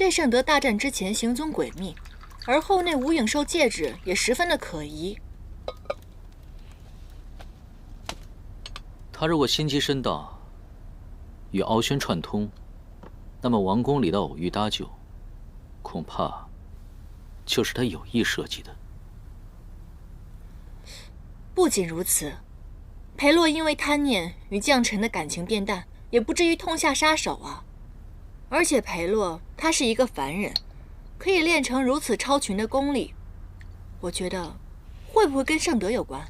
这圣德大战之前行踪诡秘，而后那无影兽戒指也十分的可疑。他如果心机深大，与敖轩串通，那么王宫里的偶遇搭救，恐怕就是他有意设计的。不仅如此，裴洛因为贪念与将臣的感情变淡，也不至于痛下杀手啊。而且裴洛他是一个凡人，可以练成如此超群的功力，我觉得会不会跟圣德有关？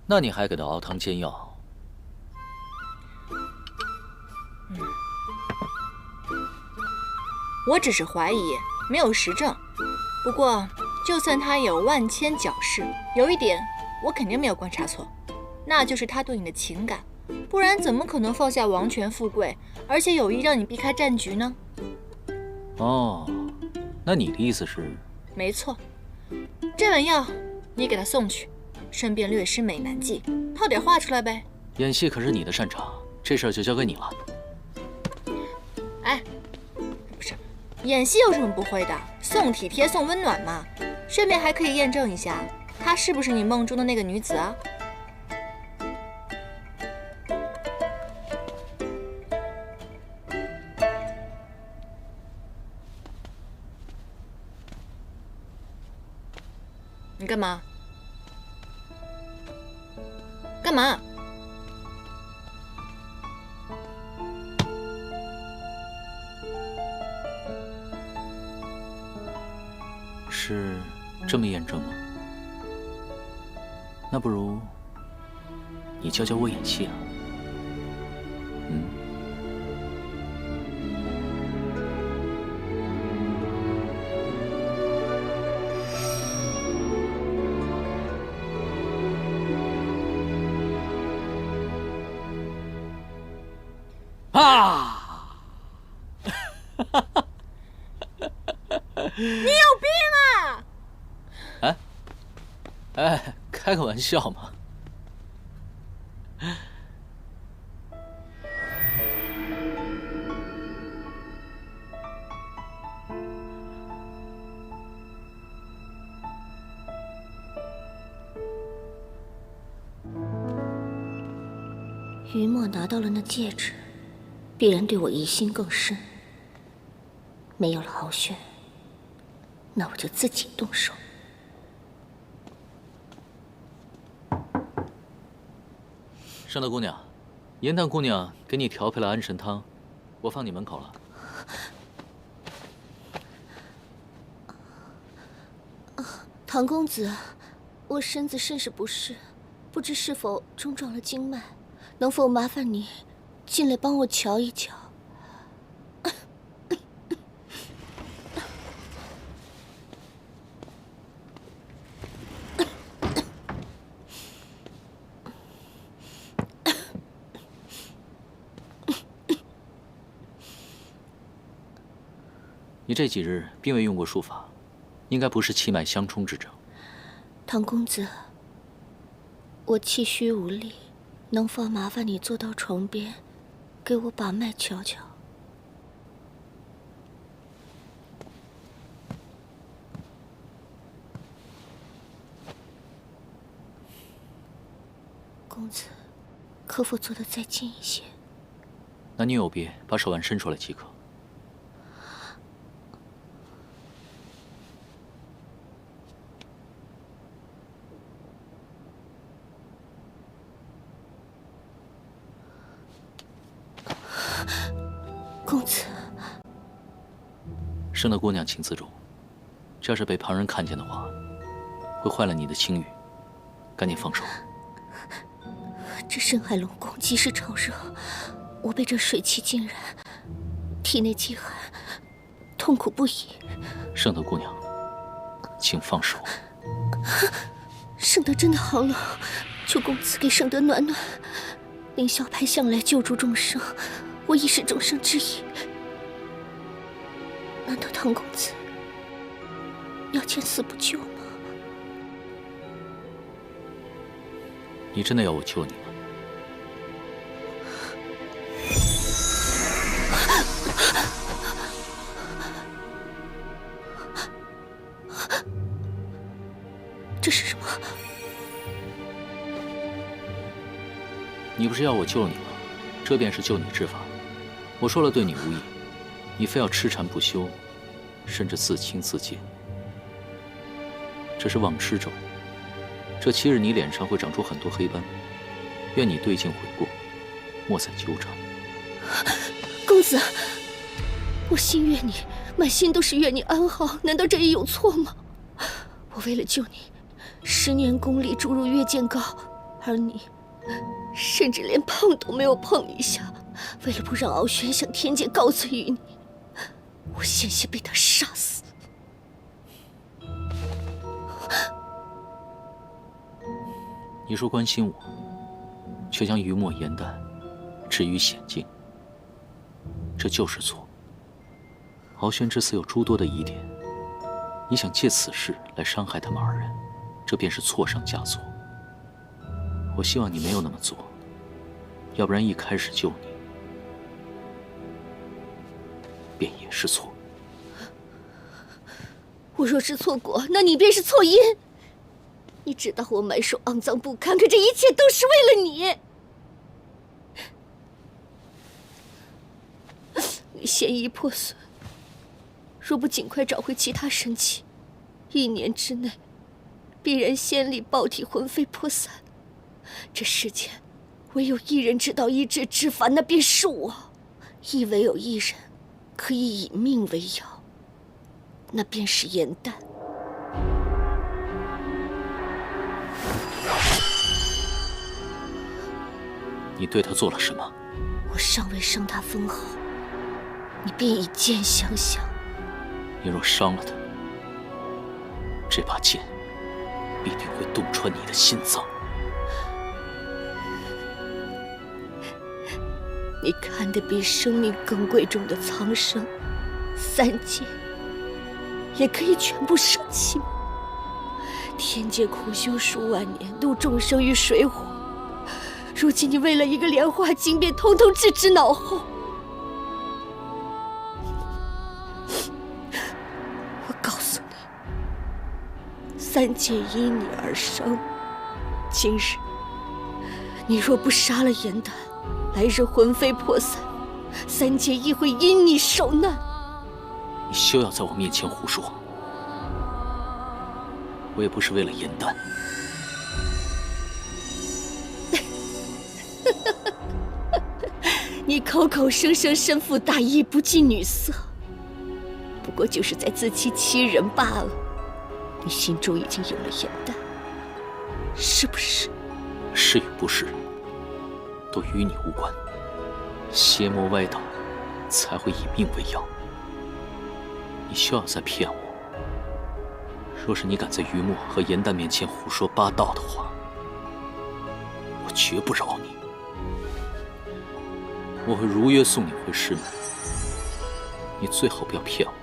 那你还给他熬汤煎药？我只是怀疑，没有实证。不过，就算他有万千狡饰，有一点我肯定没有观察错，那就是他对你的情感，不然怎么可能放下王权富贵，而且有意让你避开战局呢？哦，那你的意思是？没错，这碗药你给他送去，顺便略施美男计，套点话出来呗。演戏可是你的擅长，这事儿就交给你了。哎，不是，演戏有什么不会的？送体贴，送温暖嘛。顺便还可以验证一下，她是不是你梦中的那个女子啊？你干嘛？干嘛？是这么验证吗？那不如你教教我演戏啊。啊！你有病啊！哎，开个玩笑嘛。于墨拿到了那戒指，必然对我疑心更深。没有了敖轩，那我就自己动手。圣德姑娘，银檀姑娘给你调配了安神汤，我放你门口了。唐公子，我身子甚是不适，不知是否中撞了经脉，能否麻烦你进来帮我瞧一瞧？你这几日并未用过术法，应该不是气脉相冲之症。唐公子，我气虚无力，能否麻烦你坐到床边，给我把脉瞧瞧？公子，可否坐得再近一些？那你有别，把手腕伸出来即可。公子，圣德姑娘，请自重。这要是被旁人看见的话，会坏了你的清誉。赶紧放手。这深海龙宫极是潮热，我被这水汽浸染，体内极寒，痛苦不已。圣德姑娘，请放手。圣德真的好冷，求公子给圣德暖暖。凌霄派向来救助众生，我亦是众生之一。难道唐公子要见死不救吗？你真的要我救你吗？你不是要我救你吗？这便是救你之法。我说了对你无益，你非要痴缠不休，甚至自轻自贱。这是忘痴咒，这7日你脸上会长出很多黑斑。愿你对镜悔过，莫再纠缠。公子，我心悦你，满心都是愿你安好，难道这也有错吗？我为了救你，10年功力注入月剑膏，而你甚至连碰都没有碰一下。为了不让敖轩向天界告罪于你，我险些被他杀死。你说关心我，却将于墨颜淡置于险境，这就是错。敖轩之死有诸多的疑点，你想借此事来伤害他们2人，这便是错上加错。我希望你没有那么做，要不然一开始救你，便也是错。我若是错果，那你便是错因。你知道我满手肮脏不堪，可这一切都是为了你。你嫌疑破损，若不尽快找回其他神器，1年之内必然仙力爆体，魂飞魄散。这世间唯有一人知道医治之法，那便是我。亦唯有一人可以以命为药，那便是颜淡。你对他做了什么？我尚未伤他分毫，你便以剑相向。你若伤了他，这把剑必定会洞穿你的心脏。你看得比生命更贵重的苍生、3界，也可以全部舍弃吗？天界苦修数万年，度众生于水火。如今你为了一个莲花经，便统统置之脑后。我告诉你，3界因你而生。今日你若不杀了颜淡，来日魂飞魄散，3界亦会因你受难。你休要在我面前胡说，我也不是为了颜淡。你口口声声身负大义，不近女色，不过就是在自欺欺人罢了。你心中已经有了颜淡，是不是？是与不是，都与你无关。邪魔歪道，才会以命为药。你休要再骗我。若是你敢在于墨和颜淡面前胡说八道的话，我绝不饶你。我会如约送你回师门。你最好不要骗我。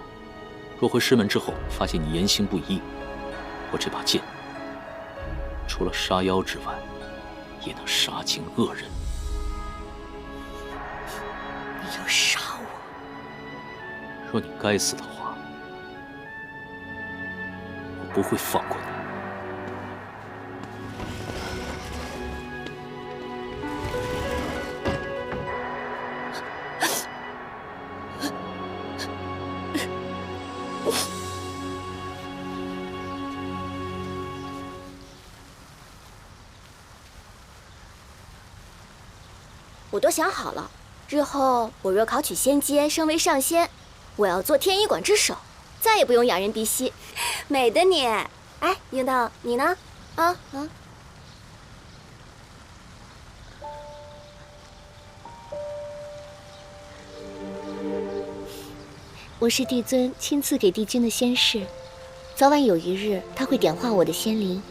若回师门之后发现你言行不一，我这把剑除了杀妖之外，也能杀尽恶人。你要杀我？若你该死的话，我不会放过你。我都想好了，日后我若考取仙阶，升为上仙，我要做天医馆之首，再也不用仰人鼻息。美的你！哎，樱桃，你呢？我是帝尊亲自给帝君的仙侍，早晚有一日他会点化我的仙灵。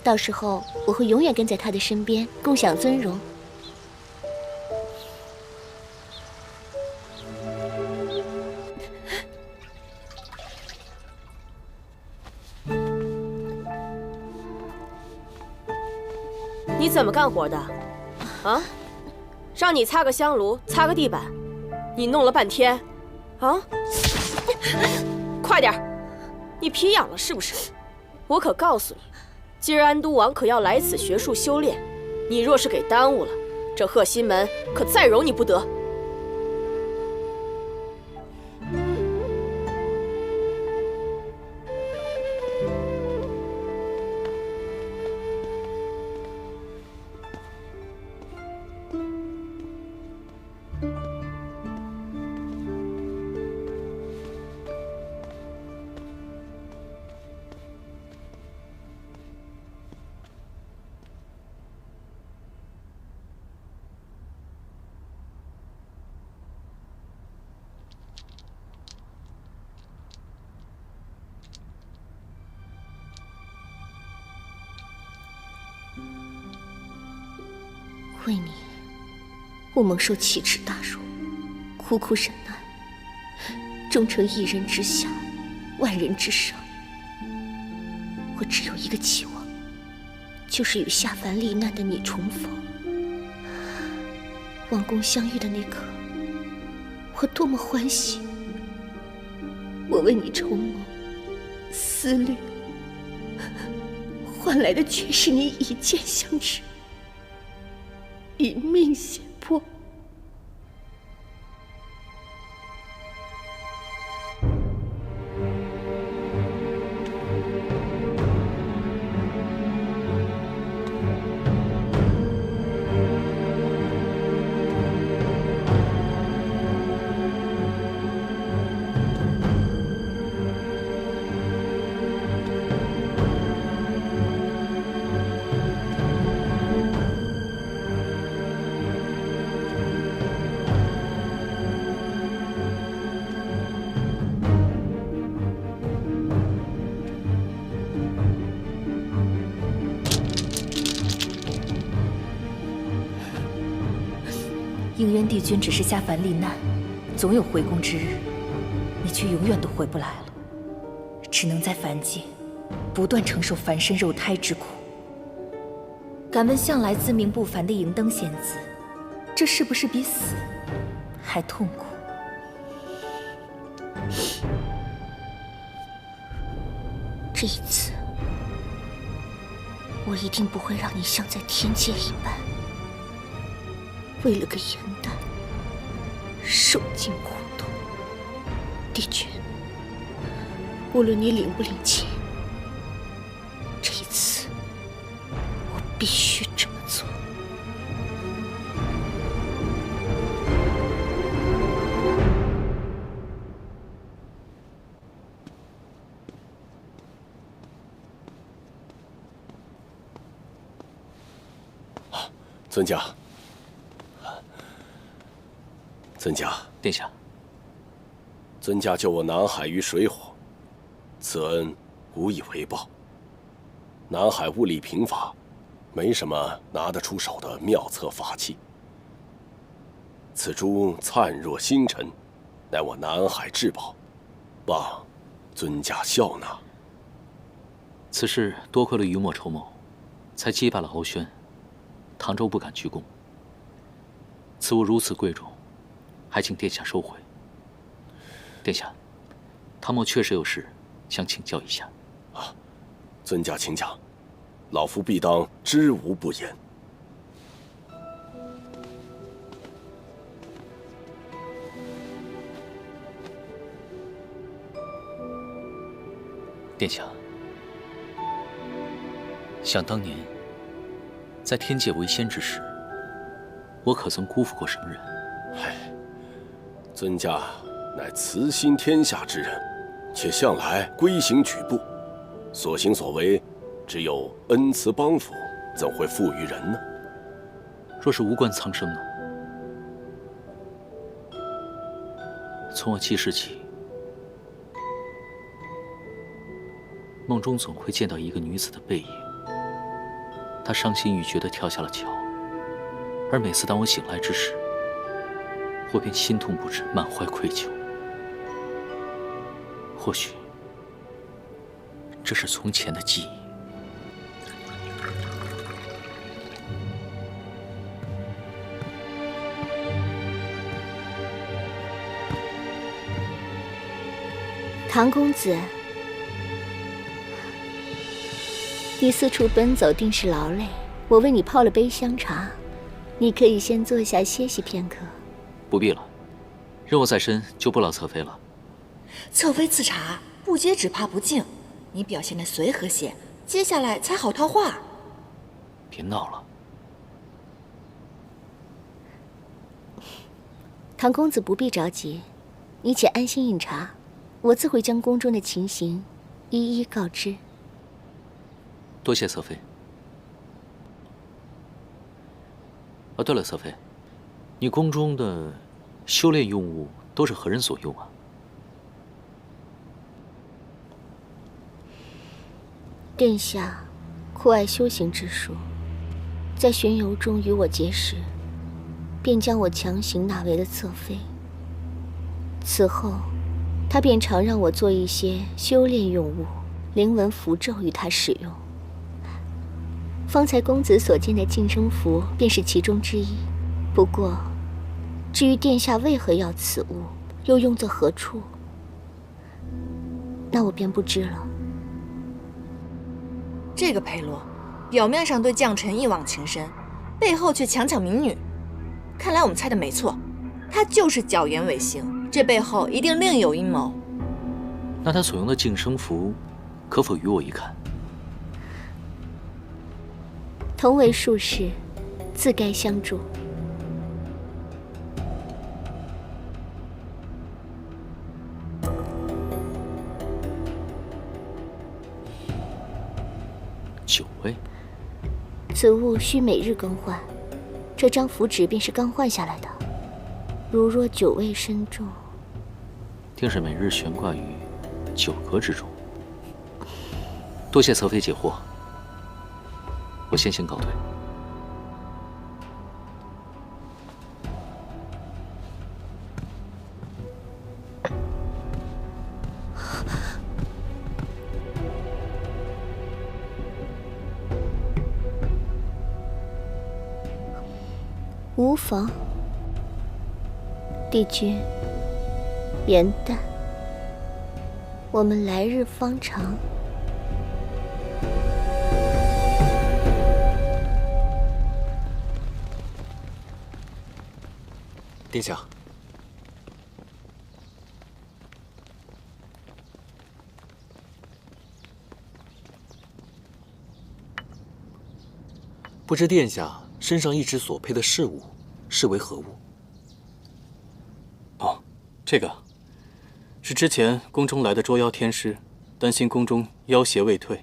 到时候我会永远跟在他的身边，共享尊荣。你怎么干活的？啊？让你擦个香炉，擦个地板，你弄了半天，啊？快点儿！你皮痒了是不是？我可告诉你。今日安都王可要来此学术修炼，你若是给耽误了，这贺心门可再容你不得。为你，我蒙受奇耻大辱，苦苦忍耐，终成一人之下，万人之上。我只有一个期望，就是与下凡历难的你重逢。王宫相遇的那刻，我多么欢喜！我为你筹谋、思虑，换来的却是你以剑相指，以命胁迫。应元帝君只是下凡历难，总有回宫之日，你却永远都回不来了，只能在凡界不断承受凡身肉胎之苦。敢问向来自命不凡的银灯仙子，这是不是比死还痛苦？这一次，我一定不会让你像在天界一般，为了个颜丹受尽苦痛。帝君，无论你领不领情，这一次我必须这么做。尊家，尊家，殿下，尊家救我南海于水火，此恩无以为报。南海物理贫乏，没什么拿得出手的妙策法器。此珠灿若星辰，乃我南海至宝，望尊家笑纳。此事多亏了于墨筹谋，才击败了敖轩，唐州不敢居功。此物如此贵重，还请殿下收回。殿下，唐某确实有事想请教一下。啊，尊家请讲，老夫必当知无不言。殿下，想当年，在天界为仙之时，我可曾辜负过什么人？唉，尊家乃慈心天下之人，且向来规行矩步，所行所为，只有恩慈帮扶，怎会负于人呢？若是无关苍生呢？从我记事起，梦中总会见到一个女子的背影。她伤心欲绝地跳下了桥，而每次当我醒来之时，我便心痛不止，满怀愧疚。或许，这是从前的记忆。唐公子，你四处奔走定是劳累，我为你泡了杯香茶，你可以先坐下歇息片刻。不必了，任务在身，就不劳侧妃了。侧妃赐茶，不接只怕不敬。你表现得随和些，接下来才好套话。别闹了。唐公子不必着急，你且安心饮茶，我自会将宫中的情形一一告知。多谢侧妃。哦，对了，侧妃，你宫中的修炼用物都是何人所用啊？殿下酷爱修行之术，在巡游中与我结识，便将我强行纳为了侧妃。此后，他便常让我做一些修炼用物、灵文符咒与他使用。方才公子所见的净身符便是其中之一。不过，至于殿下为何要此物，又用作何处，那我便不知了。这个裴洛，表面上对将臣一往情深，背后却强抢民女。看来我们猜的没错，他就是狡言违行，这背后一定另有阴谋。那他所用的净身符，可否与我一看？同为术士，自该相助。9位，此物需每日更换，这张符纸便是刚换下来的。如若9位身中，定是每日悬挂于9阁之中。多谢侧妃解惑，我先行告退。无妨，帝君，元旦，我们来日方长。殿下，不知殿下身上一直所佩的饰物是为何物？哦，这个是之前宫中来的捉妖天师，担心宫中妖邪未退，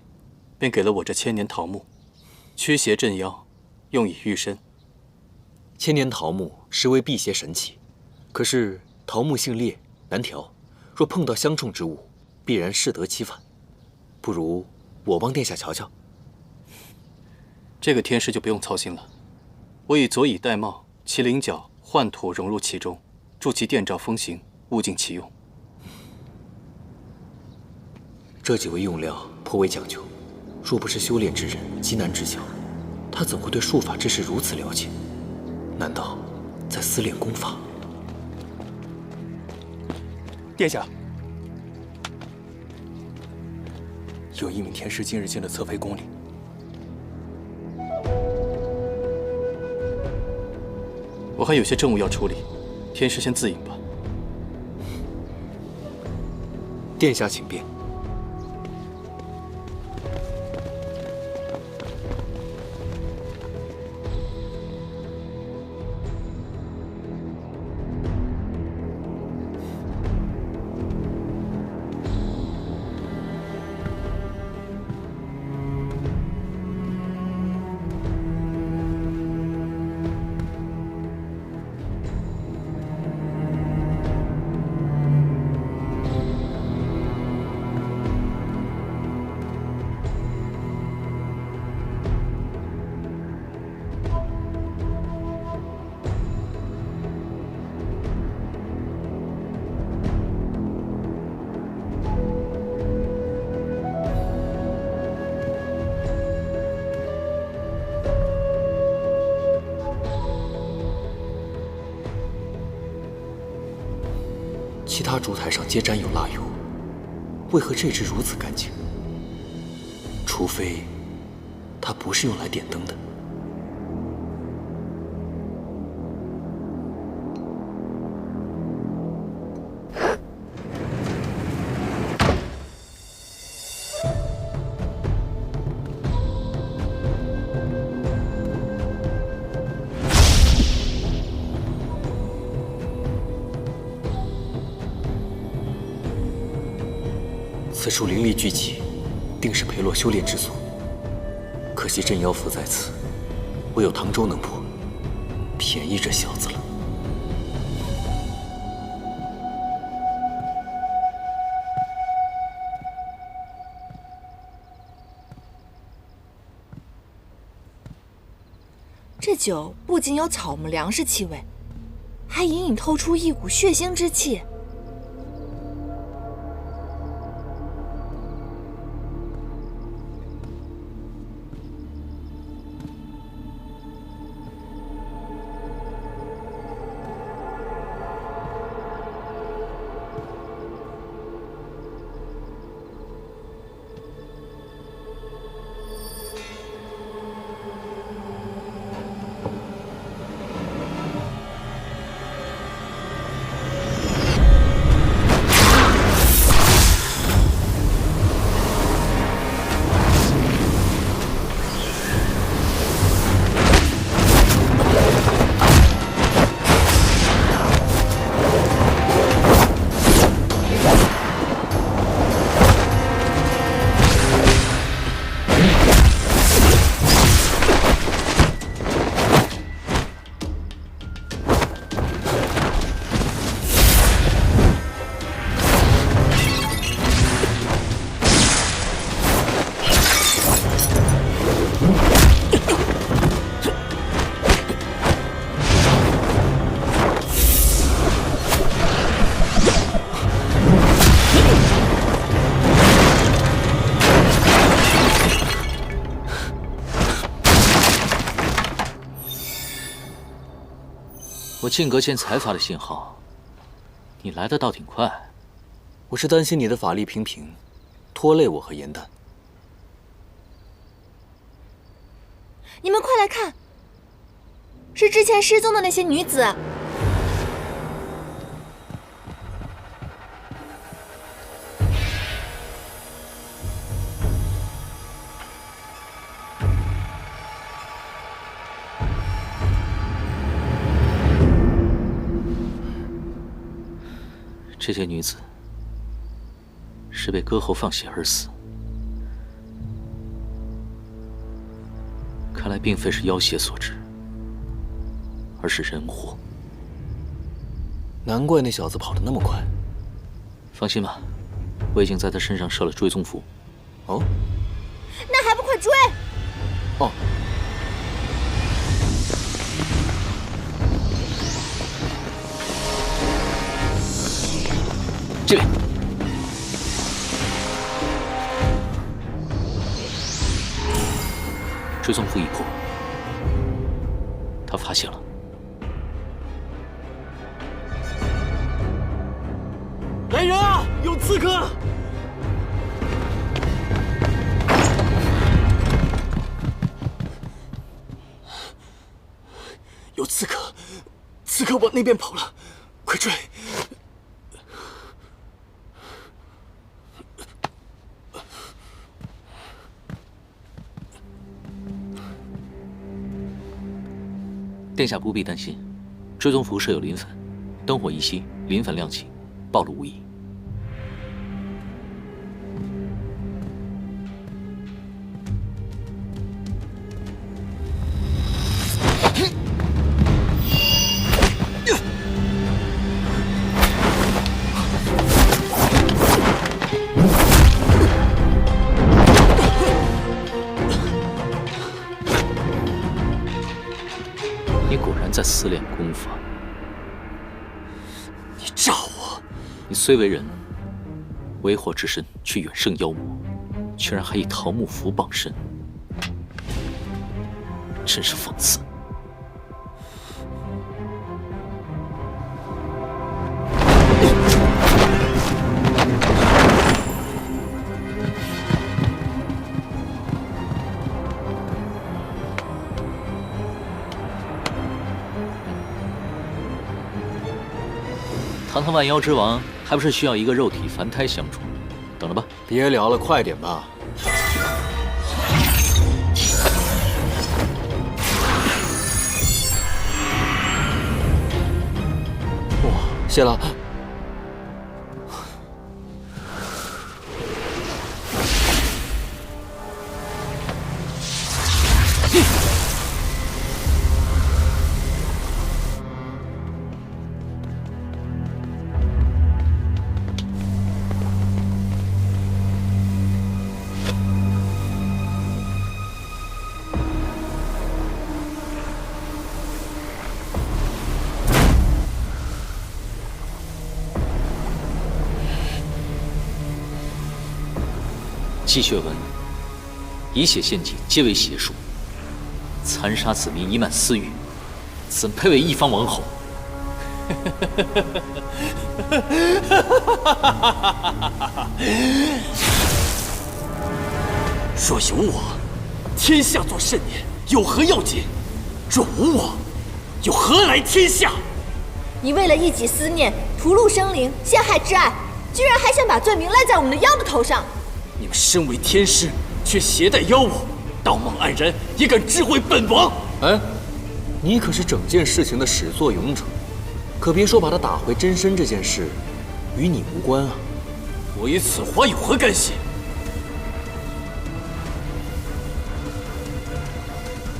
便给了我这千年桃木，驱邪镇妖，用以御身。千年桃木实为辟邪神器，可是桃木性烈难调，若碰到相冲之物，必然适得其反。不如我帮殿下瞧瞧。这个天师就不用操心了，我以左以玳瑁、麒麟角、幻土融入其中，助其电照风行，物尽其用。这几味用料颇为讲究，若不是修炼之人，极难知晓。他怎会对术法之事如此了解？难道在私练功法？殿下，有一名天师今日进了侧妃宫里。我还有些政务要处理，天师先自饮吧。殿下请便。其他烛台上皆沾有蜡油，为何这支如此干净？除非它不是用来点灯的。此处灵力聚集，定是裴洛修炼之所。可惜镇妖符在此，唯有唐州能破，便宜这小子了。这酒不仅有草木粮食气味，还隐隐透出一股血腥之气。我靖阁仙才发的信号，你来的倒挺快。我是担心你的法力平平，拖累我和颜淡。你们快来看，是之前失踪的那些女子。这些女子是被割喉放血而死，看来并非是妖邪所致，而是人祸。难怪那小子跑得那么快。放心吧，我已经在他身上设了追踪符。哦，那还不快追！哦。这边，追踪符已破，他发现了。来人啊！有刺客！有刺客，刺客往那边跑了，快追！殿下不必担心，追踪符设有磷粉，灯火一熄，磷粉亮起，暴露无遗。你果然在私练功法。你诈我！你虽为人，为祸之身却远胜妖魔，居然还以桃木符傍身，真是讽刺。堂堂万妖之王，还不是需要一个肉体凡胎相助？等着吧。别聊了，快点吧。哇，谢了。季雪文，以血献祭，皆为邪术，残杀子民，以满私欲，怎配为一方王后？若有我，天下作甚念，有何要紧？若无我，又何来天下？你为了一己私念，屠戮生灵，陷害挚爱，居然还想把罪名赖在我们的妖的头上！你们身为天师，却携带妖物，道貌岸然，也敢智慧本王？哎，你可是整件事情的始作俑者，可别说把他打回真身这件事与你无关啊！我与此花有何干系？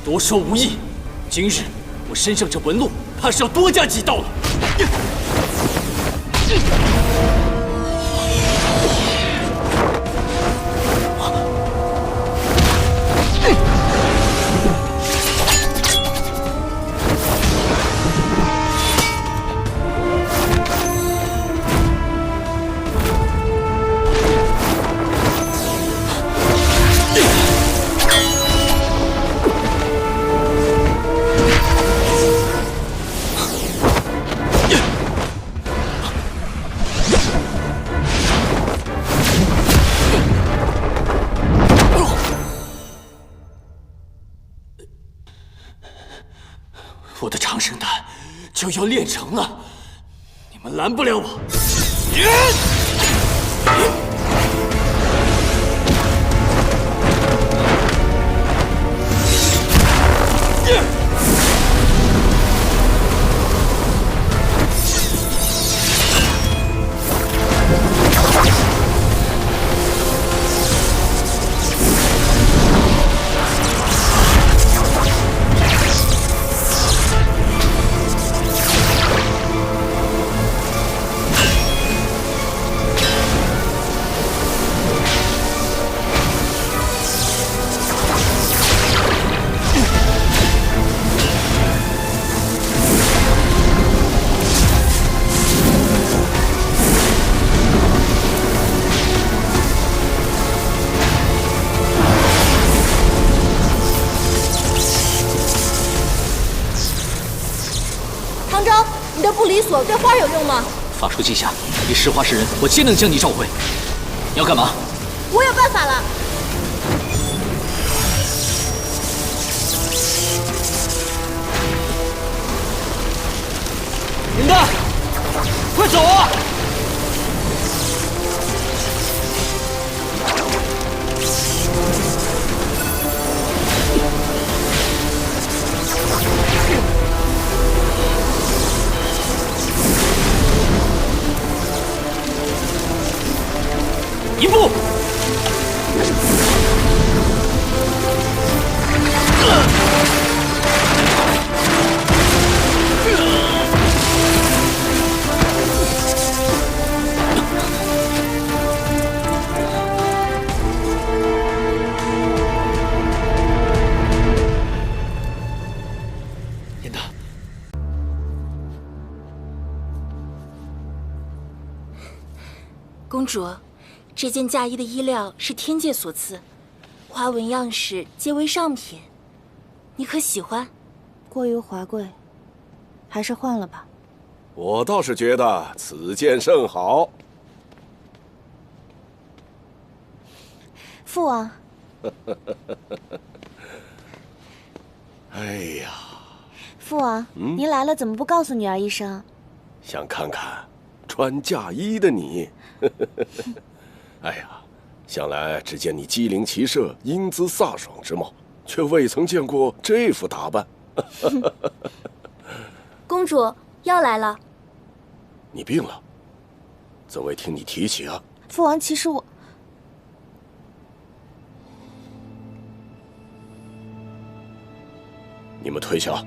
多说无益。今日我身上这纹路，怕是要多加几道了。我的长生丹就要炼成了，你们拦不了我！唐昭，你的不离锁对花有用吗？法术记下，你是花是人，我皆能将你召回。你要干嘛？我有办法了。林丹，快走啊！一步！严大，公主。这件嫁衣的衣料是天界所赐，花纹样式皆为上品，你可喜欢？过于华贵，还是换了吧。我倒是觉得此件甚好。父王。哎呀，父王，您来了怎么不告诉女儿一声？想看看穿嫁衣的你。哎呀，想来只见你机灵骑射、英姿飒爽之貌，却未曾见过这副打扮。公主要来了。你病了？怎未听你提起啊？父王，其实我……你们退下。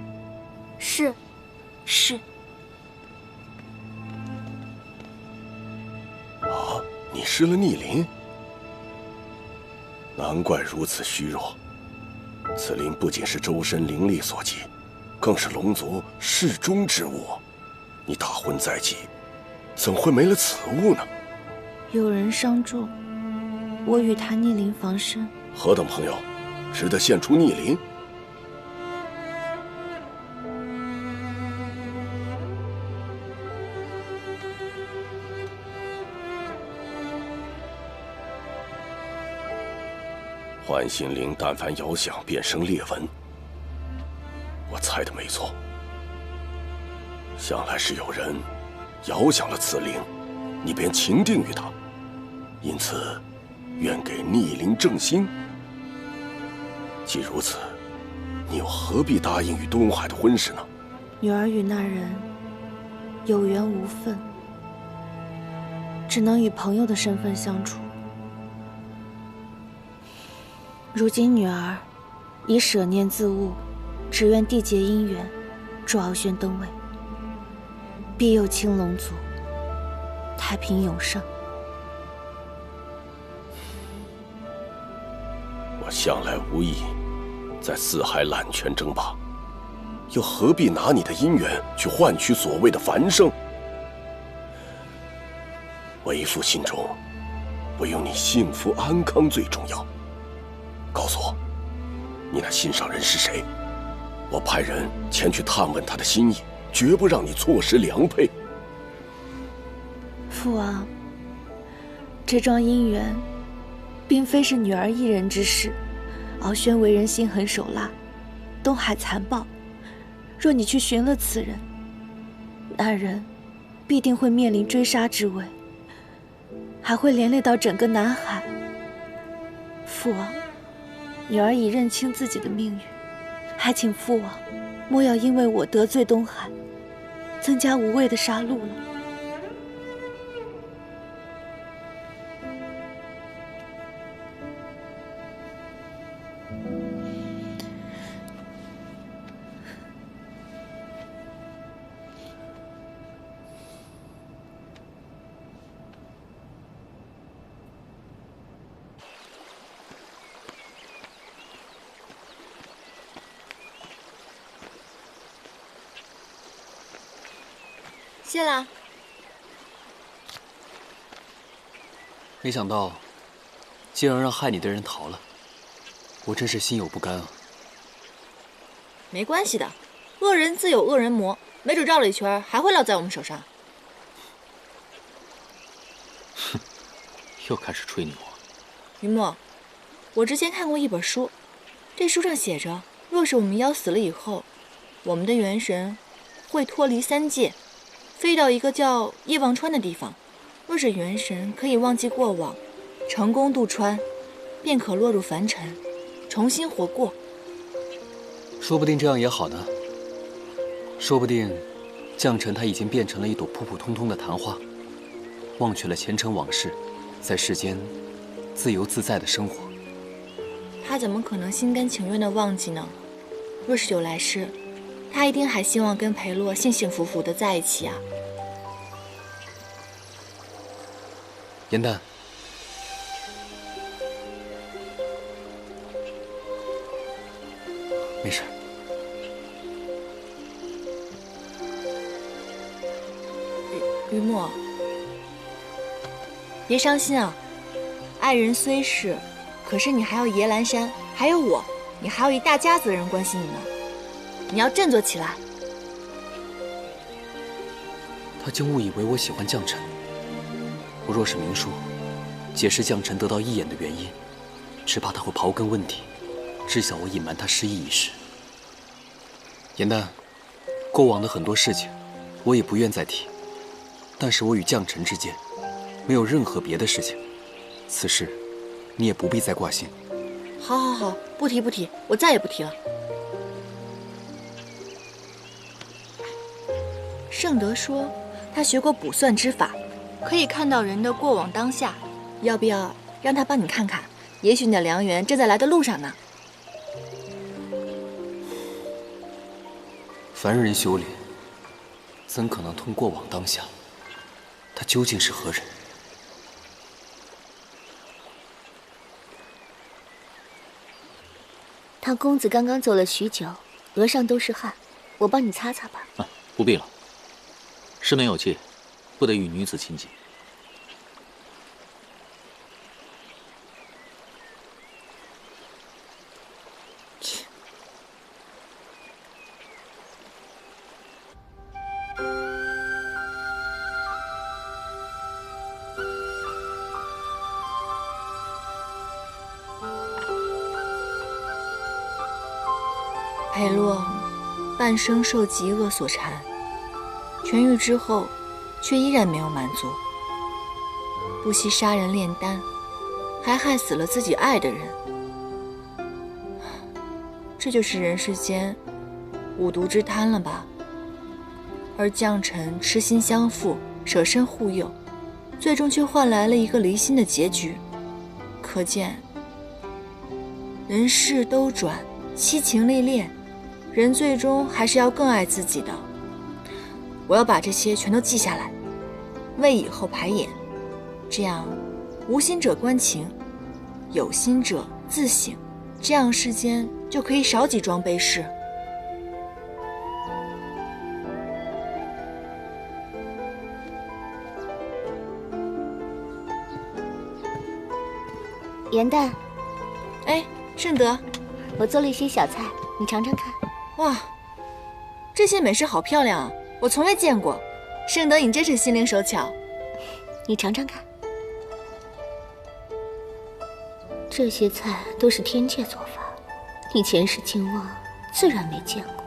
是。啊！你失了逆鳞，难怪如此虚弱。此鳞不仅是周身灵力所及，更是龙族适中之物。你大婚在即，怎会没了此物呢？有人相助，我与他逆鳞防身。何等朋友，值得献出逆鳞？幻心灵但凡遥想，便生裂纹。我猜的没错，想来是有人遥想了此灵，你便情定于他，因此愿给逆鳞正心。既如此，你又何必答应与东海的婚事呢？女儿与那人有缘无分，只能以朋友的身份相处。如今女儿已舍念自误，只愿缔结姻缘，助敖轩登位，必佑青龙族太平永盛。我向来无意在四海揽权争霸，又何必拿你的姻缘去换取所谓的繁盛？为父心中唯有你幸福安康最重要。告诉我，你那心上人是谁？我派人前去探问他的心意，绝不让你错失良配。父王，这桩姻缘并非是女儿一人之事。敖轩为人心狠手辣，东海残暴，若你去寻了此人，那人必定会面临追杀之危，还会连累到整个南海。父王，女儿已认清自己的命运，还请父王莫要因为我得罪东海，增加无谓的杀戮了。谢了。没想到，竟然让害你的人逃了，我真是心有不甘啊。没关系的，恶人自有恶人磨，没准绕了一圈还会落在我们手上。哼，又开始吹牛啊。云墨，我之前看过一本书，这书上写着，若是我们妖死了以后，我们的元神会脱离三界，飞到一个叫夜忘川的地方。若是元神可以忘记过往，成功渡川，便可落入凡尘，重新活过。说不定这样也好呢。说不定，将臣他已经变成了一朵普普通通的昙花，忘却了前尘往事，在世间自由自在的生活。他怎么可能心甘情愿地忘记呢？若是有来世，他一定还希望跟裴洛幸幸福福地在一起啊。颜淡，没事。于墨，别伤心啊！爱人虽是，可是你还有爷兰山，还有我，你还有一大家子人关心你呢。你要振作起来。他竟误以为我喜欢将臣。我若是明说，解释将臣得到一眼的原因，只怕他会刨根问底，知晓我隐瞒他失忆一事。颜淡，过往的很多事情，我也不愿再提。但是我与将臣之间，没有任何别的事情。此事，你也不必再挂心。好，好，好，不提不提，我再也不提了。圣德说，他学过卜算之法，可以看到人的过往当下。要不要让他帮你看看？也许你的良缘正在来的路上呢。凡人修炼，怎可能通过往当下？他究竟是何人？唐公子刚刚走了许久，额上都是汗，我帮你擦擦吧。啊，不必了。师门有戒，不得与女子亲近。裴洛半生受疾厄所缠，痊愈之后，却依然没有满足，不惜杀人炼丹，还害死了自己爱的人。这就是人世间五毒之贪了吧？而将臣痴心相附，舍身护佑，最终却换来了一个离心的结局。可见，人事都转，七情历练，人最终还是要更爱自己的。我要把这些全都记下来，为以后排演。这样，无心者观情，有心者自省，这样世间就可以少几桩悲事。元旦，哎，盛德，我做了一些小菜，你尝尝看。哇，这些美食好漂亮啊，我从未见过。盛德，你真是心灵手巧。你尝尝看。这些菜都是天界做法，你前世今往自然没见过，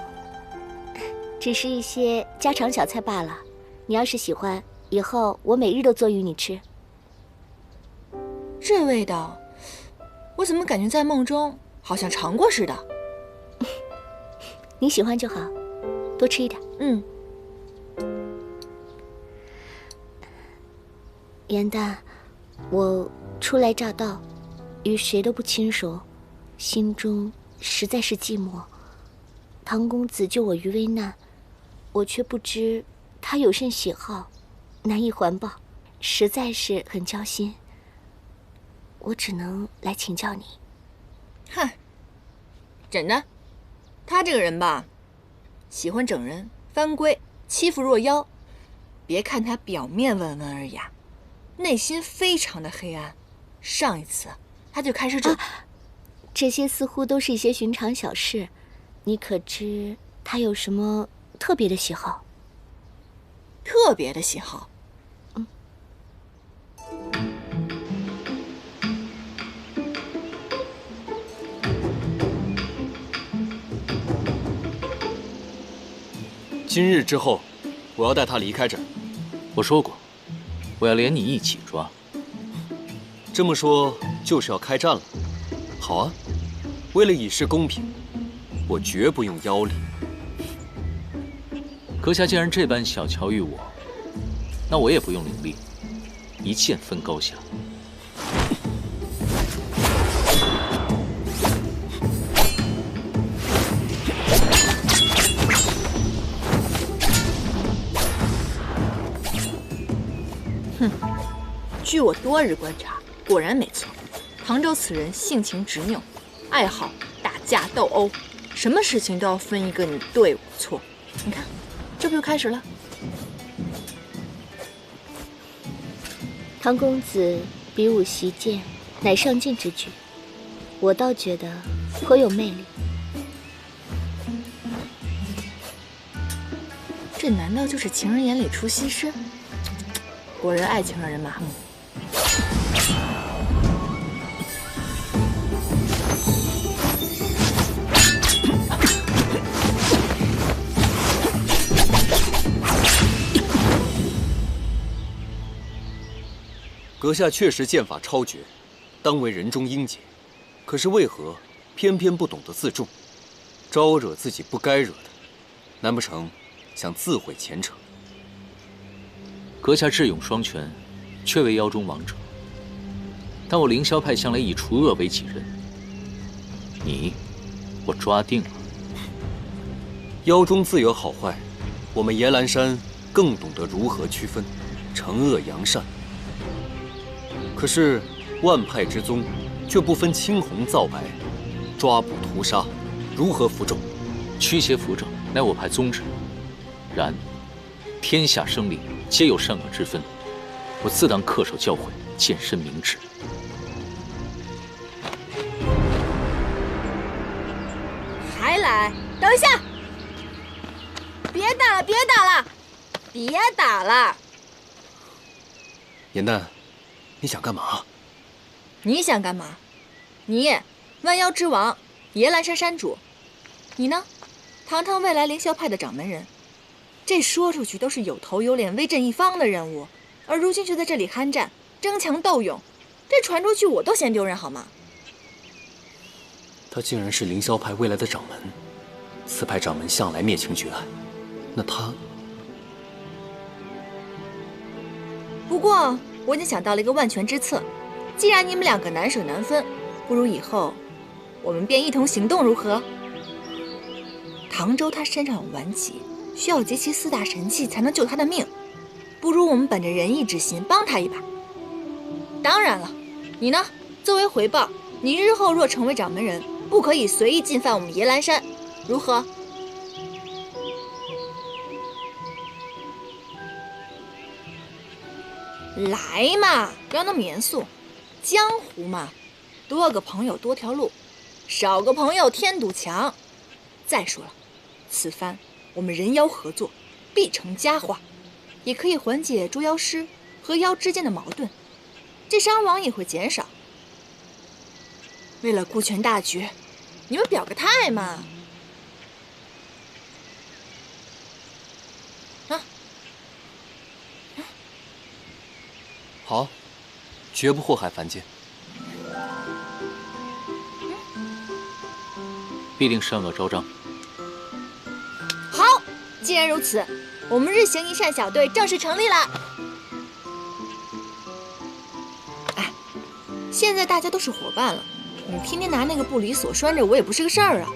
只是一些家常小菜罢了。你要是喜欢，以后我每日都做与你吃。这味道，我怎么感觉在梦中好像尝过似的？你喜欢就好，多吃一点。嗯。元旦，我初来乍到，与谁都不亲熟，心中实在是寂寞。唐公子救我于危难，我却不知他有甚喜好，难以还报，实在是很焦心。我只能来请教你。嗨，真的，他这个人吧，喜欢整人、翻规、欺负弱妖。别看他表面温文尔雅，内心非常的黑暗。上一次他就开始整，这些似乎都是一些寻常小事。你可知他有什么特别的喜好？特别的喜好？今日之后，我要带他离开这儿。我说过，我要连你一起抓。这么说就是要开战了。好啊，为了以示公平，我绝不用妖力。阁下既然这般小瞧于我，那我也不用伶俐，一剑分高下。哼，据我多日观察，果然没错。唐州此人性情执拗，爱好打架斗殴，什么事情都要分一个你对我错。你看，这不就开始了？唐公子比武习剑，乃上进之举，我倒觉得颇有魅力。这难道就是情人眼里出西施？果然爱情让人麻木。阁下确实剑法超绝，当为人中英杰。可是为何偏偏不懂得自重，招惹自己不该惹的？难不成想自毁前程？阁下智勇双全，确为妖中王者。但我凌霄派向来以除恶为己任，你，我抓定了。妖中自有好坏，我们严兰山更懂得如何区分惩恶扬善。可是万派之宗，却不分青红皂白，抓捕屠杀，如何服众？驱邪扶正，乃我派宗旨。然，天下生灵皆有善恶之分，我自当恪守教诲，健身明志。还来？等一下！别打了，别打了，别打了！严旦，你想干嘛？你想干嘛？你，万妖之王，野兰山山主。你呢？堂堂未来凌霄派的掌门人，这说出去都是有头有脸、威震一方的人物，而如今却在这里酣战、争强斗勇，这传出去我都嫌丢人，好吗？他竟然是凌霄派未来的掌门，此派掌门向来灭情绝爱，那他……不过我已经想到了一个万全之策，既然你们两个难舍难分，不如以后我们便一同行动，如何？唐周他身上有顽疾，需要集齐4大神器才能救他的命，不如我们本着仁义之心帮他一把。当然了，你呢？作为回报，你日后若成为掌门人，不可以随意进犯我们野兰山，如何？来嘛，不要那么严肃。江湖嘛，多个朋友多条路，少个朋友天堵墙。再说了，此番我们人妖合作，必成佳话，也可以缓解捉妖师和妖之间的矛盾，这伤亡也会减少。为了顾全大局，你们表个态嘛！好，绝不祸害凡间。必定善恶昭彰。好，既然如此，我们日行一善小队正式成立了。哎，现在大家都是伙伴了，你天天拿那个布里锁拴着我也不是个事儿啊。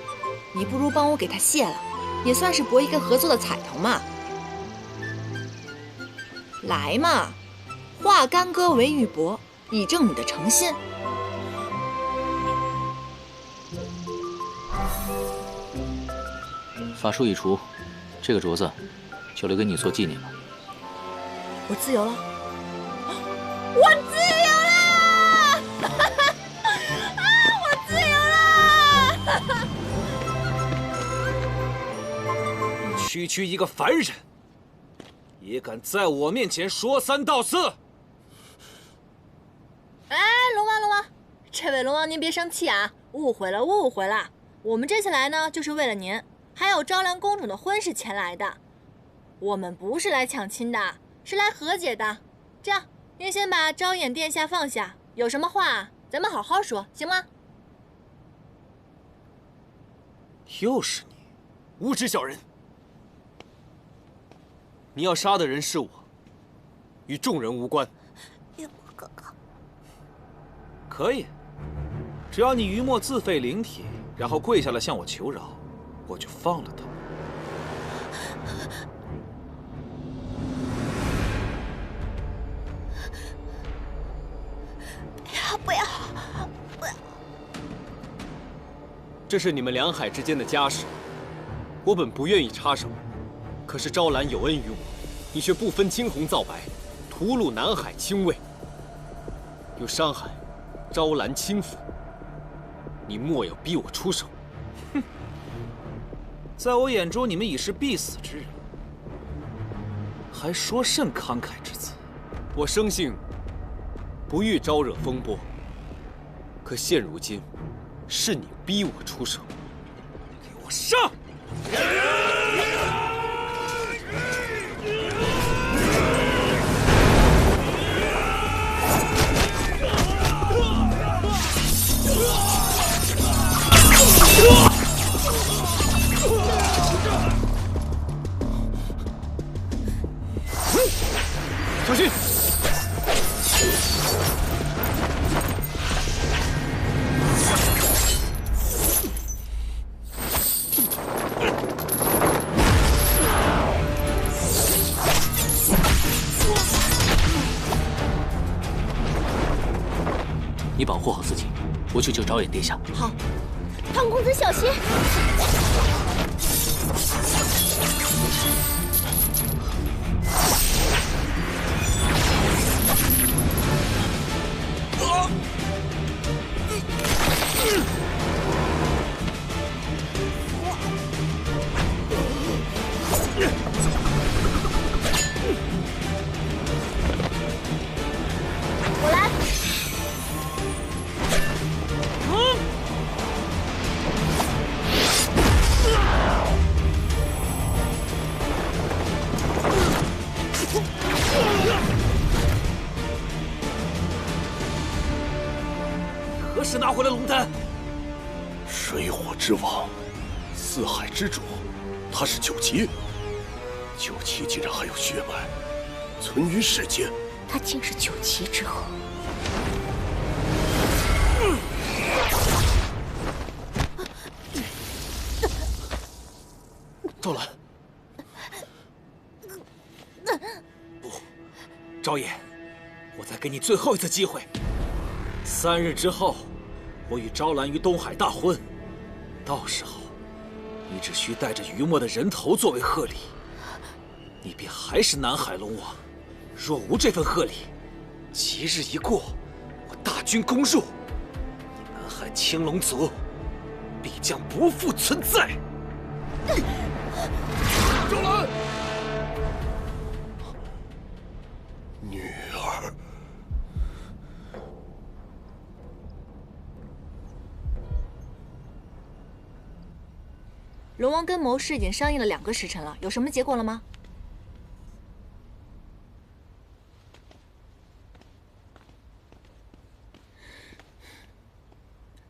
你不如帮我给他卸了，也算是博一个合作的彩头嘛。来嘛！化干戈为玉帛，以证你的诚心。法术已除，这个镯子就留给你做纪念吧。我自由了，我自由了！我自由了！区一个凡人，也敢在我面前说三道四！哎，龙王，这位龙王您别生气啊，误会了。我们这次来呢，就是为了您，还有昭兰公主的婚事前来的。我们不是来抢亲的，是来和解的。这样，您先把昭衍殿下放下，有什么话咱们好好说，行吗？又是你，无知小人！你要杀的人是我，与众人无关。玉墨哥哥。可以，只要你于墨自废灵体，然后跪下来向我求饶，我就放了他。不要！这是你们两海之间的家事，我本不愿意插手，可是昭兰有恩于我，你却不分青红皂白，屠戮南海亲卫，又伤害昭兰亲父，你莫要逼我出手。哼，在我眼中，你们已是必死之人，还说甚慷慨之词？我生性不欲招惹风波，可现如今，是你逼我出手。给我上！小心！你保护好自己，我去救昭衍殿下。好，唐公子小心！我来。时拿回了龙丹？水火之王，四海之主，他是九旗。九旗竟然还有血脉存于世间，他竟是九旗之后。赵兰，不，昭衍，我再给你最后一次机会。3日之后，我与昭兰于东海大婚，到时候你只需带着于墨的人头作为贺礼，你便还是南海龙王。若无这份贺礼，吉日一过，我大军攻入，你南海青龙族必将不复存在。赵兰，女儿。龙王跟谋士已经商议了2个时辰了，有什么结果了吗？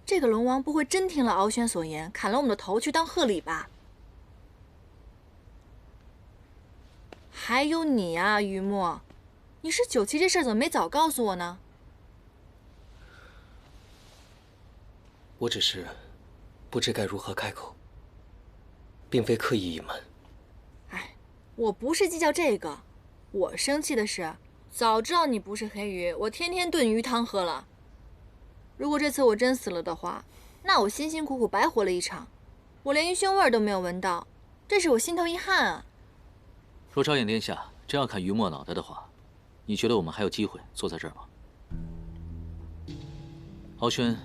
这个龙王不会真听了敖轩所言，砍了我们的头去当贺礼吧？还有你啊，于墨，你是九旗这事儿怎么没早告诉我呢？我只是不知该如何开口，并非刻意隐瞒。哎，我不是计较这个，我生气的是，早知道你不是黑鱼，我天天炖鱼汤喝了。如果这次我真死了的话，那我辛辛苦苦白活了一场，我连鱼腥味都没有闻到，这使我心头一汗啊！若昭衍殿下真要砍于墨脑袋的话，你觉得我们还有机会坐在这儿吗？敖轩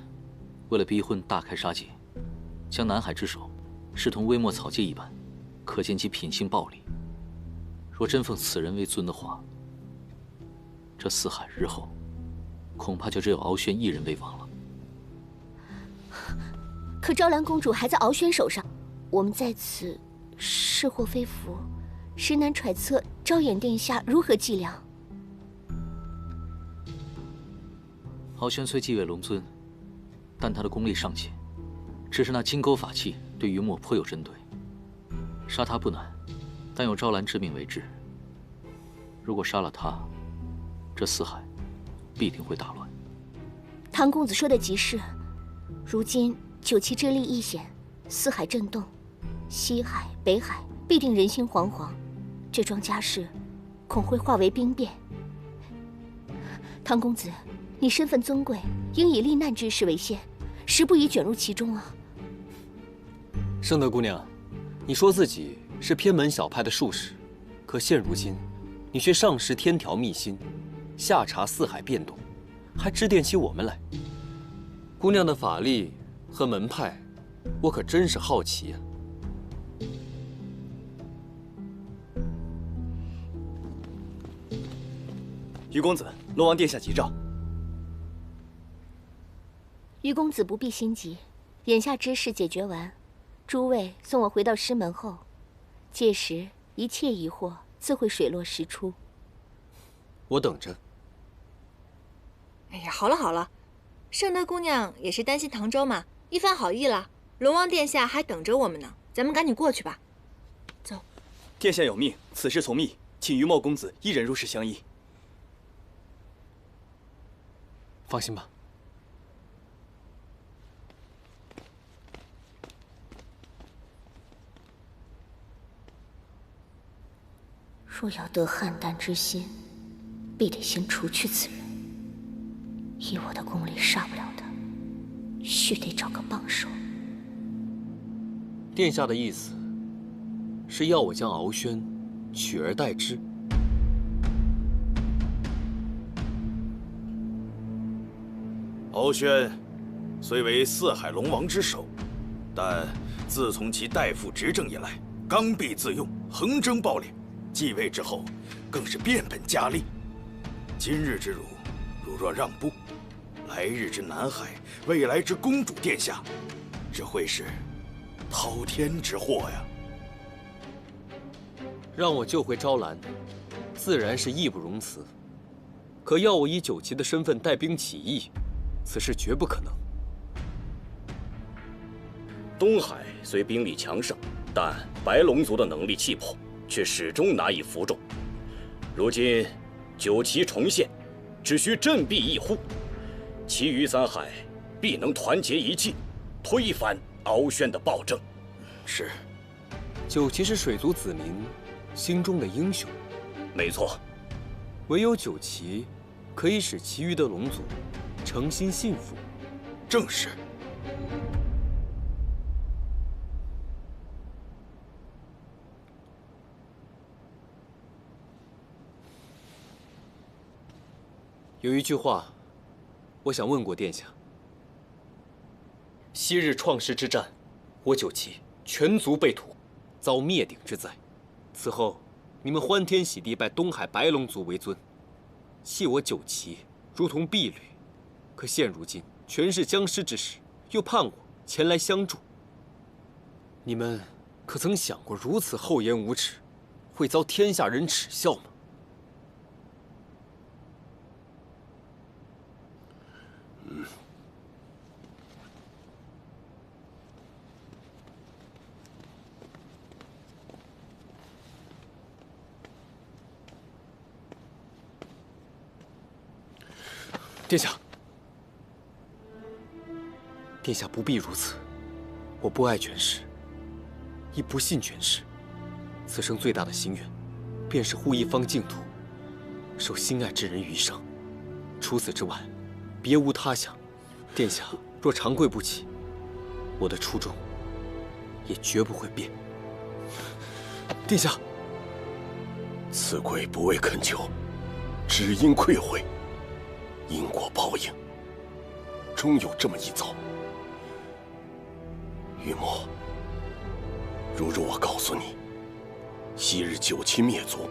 为了逼婚大开杀戒，将南海之首视同微末草芥一般，可见其品性暴戾。若真奉此人为尊的话，这四海日后恐怕就只有敖轩一人为王了。可昭兰公主还在敖轩手上，我们在此是祸非福，实难揣测昭衍殿下如何计量。敖轩虽继位龙尊，但他的功力尚浅，只是那金钩法器对于墨颇有针对，杀他不难，但有昭兰之命为质。如果杀了他，这四海必定会大乱。唐公子说的极是，如今九旗之力一显，四海震动，西海、北海必定人心惶惶，这桩家事恐会化为兵变。唐公子，你身份尊贵，应以避难之事为先，实不宜卷入其中啊。圣德姑娘，你说自己是偏门小派的术士，可现如今，你却上识天条秘辛，下察四海变动，还指点起我们来。姑娘的法力和门派，我可真是好奇啊。于公子，龙王殿下急召。于公子不必心急，眼下之事解决完，诸位送我回到师门后，届时一切疑惑自会水落石出。我等着。哎呀，好了好了，圣德姑娘也是担心唐州嘛，一番好意了。龙王殿下还等着我们呢，咱们赶紧过去吧。走。殿下有命，此事从密，请于墨公子一人入室相依。放心吧。若要得邯郸之心，必得先除去此人。以我的功力杀不了他，须得找个帮手。殿下的意思是要我将敖轩取而代之？敖轩虽为四海龙王之首，但自从其代父执政以来，刚愎自用，横征暴敛。继位之后，更是变本加厉。今日之辱，如若让步，来日之南海，未来之公主殿下，这会是滔天之祸呀！让我救回昭兰，自然是义不容辞。可要我以九旗的身份带兵起义，此事绝不可能。东海虽兵力强盛，但白龙族的能力气魄却始终难以服众。如今九旗重现，只需振臂一呼，其余三海必能团结一气，推翻敖轩的暴政。是，九旗是水族子民心中的英雄。没错，唯有九旗可以使其余的龙族诚心信服。正是。有一句话，我想问过殿下：昔日创世之战，我九旗全族被屠，遭灭顶之灾。此后，你们欢天喜地拜东海白龙族为尊，弃我九旗如同婢女。可现如今，全是僵尸之时，又盼我前来相助。你们可曾想过，如此厚颜无耻，会遭天下人耻笑吗？殿下，殿下不必如此。我不爱权势，亦不信权势。此生最大的心愿，便是护一方净土，受心爱之人余生。除此之外，别无他想。殿下若长跪不起，我的初衷也绝不会变。殿下，此跪不为恳求，只因愧悔。因果报应，终有这么一遭。雨墨，如我告诉你，昔日九旗灭族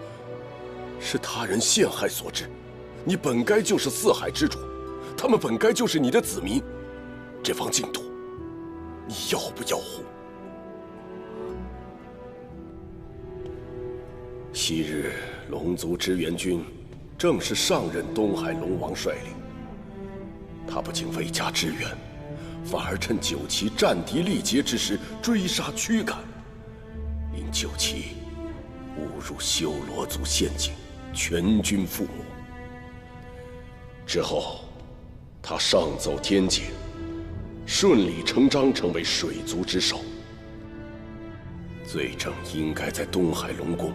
是他人陷害所致，你本该就是四海之主，他们本该就是你的子民，这方净土，你要不要护？昔日龙族支援军正是上任东海龙王率领，他不仅未加支援，反而趁九旗战敌力竭之时追杀驱赶，令九旗误入修罗族陷阱，全军覆没。之后，他上走天界，顺理成章成为水族之首。罪证应该在东海龙宫。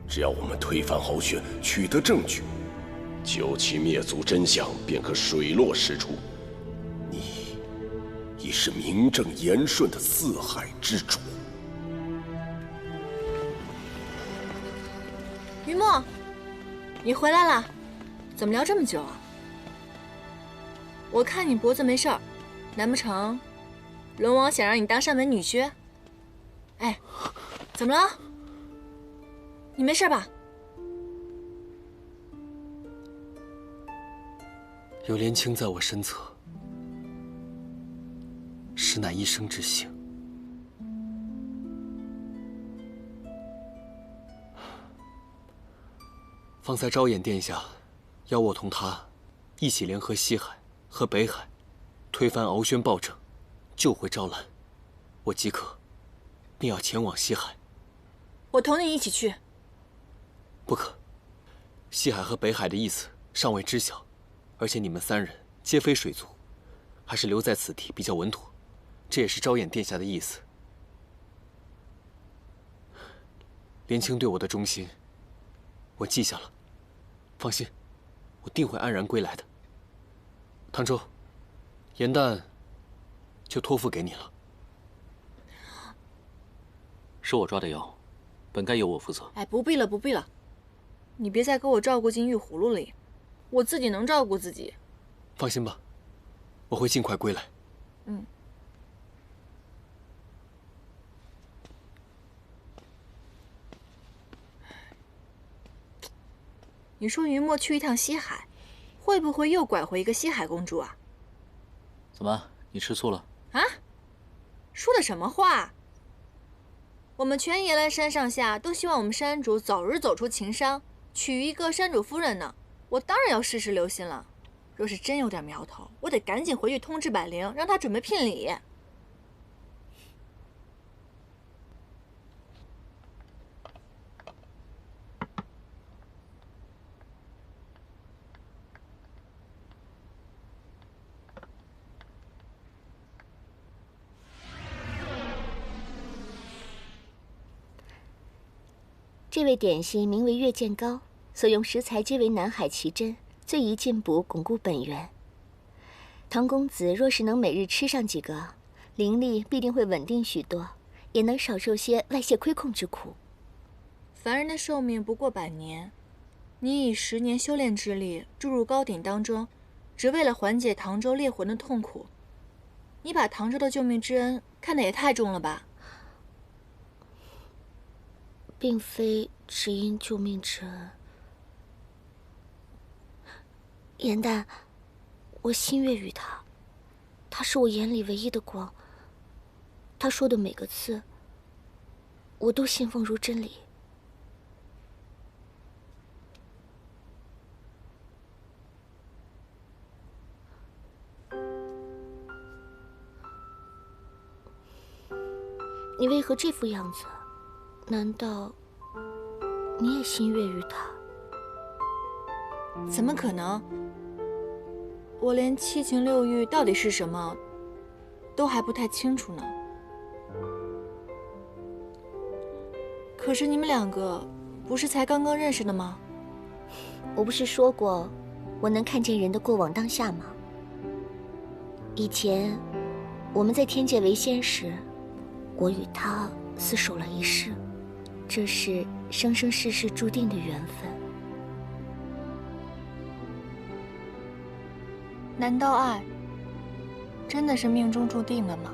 只要我们推翻敖轩，取得证据，九旗灭族真相便可水落石出。你已是名正言顺的四海之主。于墨，你回来了，怎么聊这么久啊？我看你脖子没事儿，难不成龙王想让你当上门女婿？哎，怎么了？你没事吧？有莲青在我身侧，实乃一生之幸。方才昭衍殿下邀我同他一起联合西海和北海，推翻敖轩暴政，救回昭兰。我即刻便要前往西海。我同你一起去。不可，西海和北海的意思尚未知晓，而且你们三人皆非水族，还是留在此地比较稳妥。这也是昭衍殿下的意思。莲青对我的忠心，我记下了。放心，我定会安然归来的。唐周，颜旦就托付给你了。是我抓的妖，本该由我负责。哎，不必了，不必了。你别再给我照顾进玉葫芦里，我自己能照顾自己。放心吧，我会尽快归来。嗯。你说于墨去一趟西海，会不会又拐回一个西海公主啊？怎么，你吃醋了？啊？说的什么话？我们全延来山上下都希望我们山主早日走出情伤，娶一个山主夫人呢。我当然要事事留心了。若是真有点苗头，我得赶紧回去通知百灵，让他准备聘礼。这味点心名为月见糕，所用食材皆为南海奇珍，最宜进补，巩固本源。唐公子若是能每日吃上几个，灵力必定会稳定许多，也能少受些外泄亏空之苦。凡人的寿命不过100年，你以10年修炼之力注入糕点当中，只为了缓解唐州猎魂的痛苦，你把唐州的救命之恩看得也太重了吧？并非只因救命之恩。颜淡，我心悦于他，他是我眼里唯一的光。他说的每个字，我都信奉如真理。你为何这副样子？难道你也心悦于他？怎么可能？我连七情六欲到底是什么，都还不太清楚呢。可是你们2个不是才刚刚认识的吗？我不是说过，我能看见人的过往当下吗？以前我们在天界为仙时，我与他厮守了一世，这是生生世世注定的缘分。难道爱真的是命中注定的吗？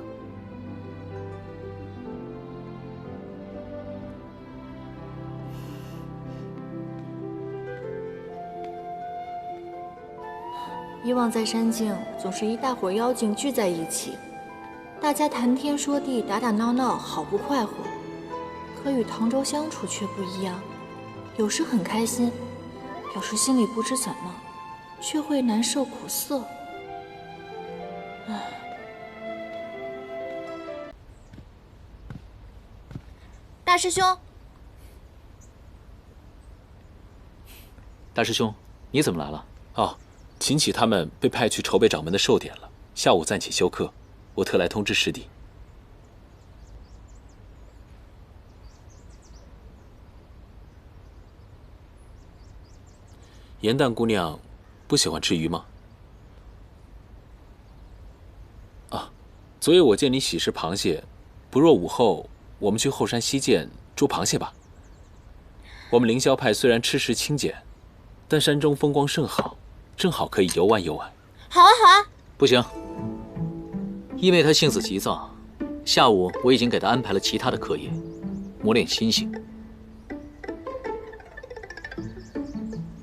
以往在山境总是一大伙妖精聚在一起，大家谈天说地，打打闹闹，好不快活。可与唐州相处却不一样，有时很开心，有时心里不知怎么，却会难受苦涩。唉，大师兄，大师兄，你怎么来了？哦，秦启他们被派去筹备掌门的寿典了，下午暂且休课，我特来通知师弟。颜淡姑娘不喜欢吃鱼吗？啊，昨夜我见你喜食螃蟹，不若午后我们去后山西涧捉螃蟹吧。我们凌霄派虽然吃食清简，但山中风光甚好，正好可以游玩游玩。好啊好啊！不行，因为他性子急躁，下午我已经给他安排了其他的课业，磨练心性。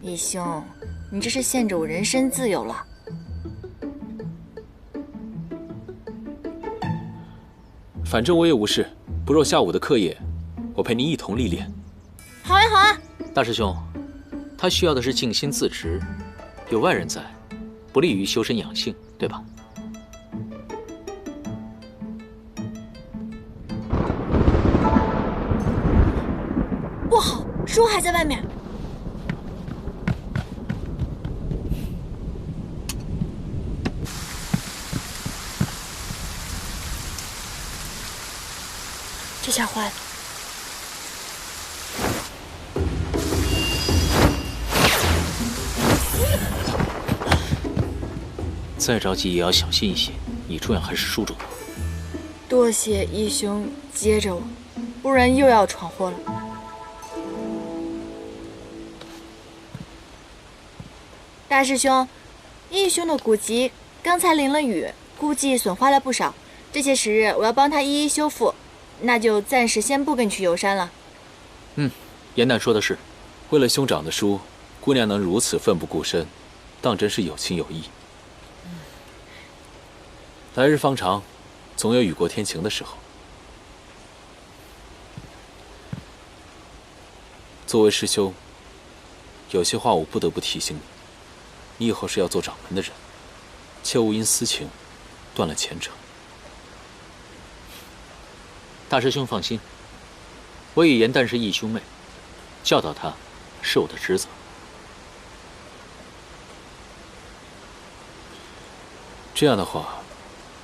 义兄，你这是限制我人身自由了。反正我也无事，不若下午的课业，我陪你一同历练。好呀好呀！大师兄，他需要的是静心自持，有外人在，不利于修身养性，对吧？不好，书还在外面。这下坏了！再着急也要小心一些，你终样还是书中。多谢义兄接着我，不然又要闯祸了。大师兄，义兄的古籍刚才淋了雨，估计损坏了不少。这些时日我要帮他一一修复，那就暂时先不跟你去游山了。颜淡说的是，为了兄长的书，姑娘能如此奋不顾身，当真是有情有义。来日方长，总有雨过天晴的时候。作为师兄，有些话我不得不提醒你，你以后是要做掌门的人，切勿因私情断了前程。大师兄放心，我与颜淡是义兄妹，教导他是我的职责。这样的话，